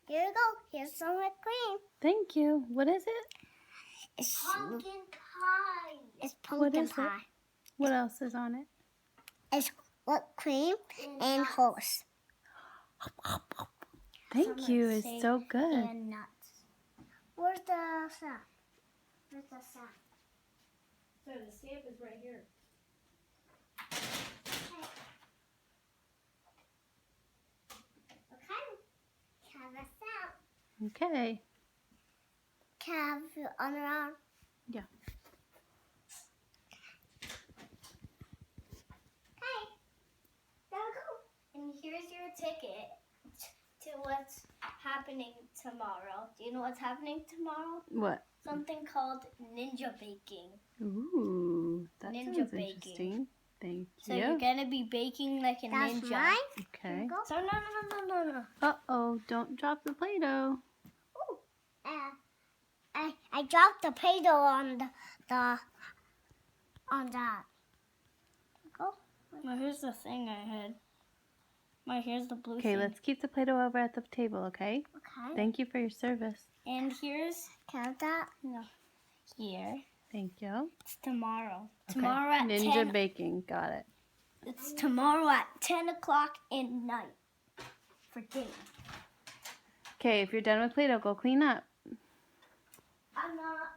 Here you go. Here's some whipped cream. Thank you. What is it? It's Pumpkin pie. It's What pumpkin is it? pie. What else is on it? It's whipped cream and horse. Thank you. It's so good. And nuts. Where's the sap? Where's the sap? So the stamp is right here. Okay. Have a sap. Okay. Have your underarm. Yeah. Okay. There we go. And here's your ticket to what's happening tomorrow. Do you know what's happening tomorrow? What? Something called ninja baking. Ooh, that Ninja sounds baking. interesting. Thank So you. you're gonna be baking like a That's ninja. mine. Okay. Here you go. So no. Uh-oh, don't drop the Play-Doh. Ooh. I dropped the playdoh on that. Go. Well, here's the thing I had. Here's the blue Okay, thing. let's keep the Play-Doh over at the table, okay? Okay. Thank you for your service. And here's Count that. here. Thank you. It's tomorrow. Okay. Tomorrow at Ninja 10. baking, got it. It's tomorrow at 10 o'clock at night for dinner. Okay, if you're done with Play-Doh, go clean up. I'm not.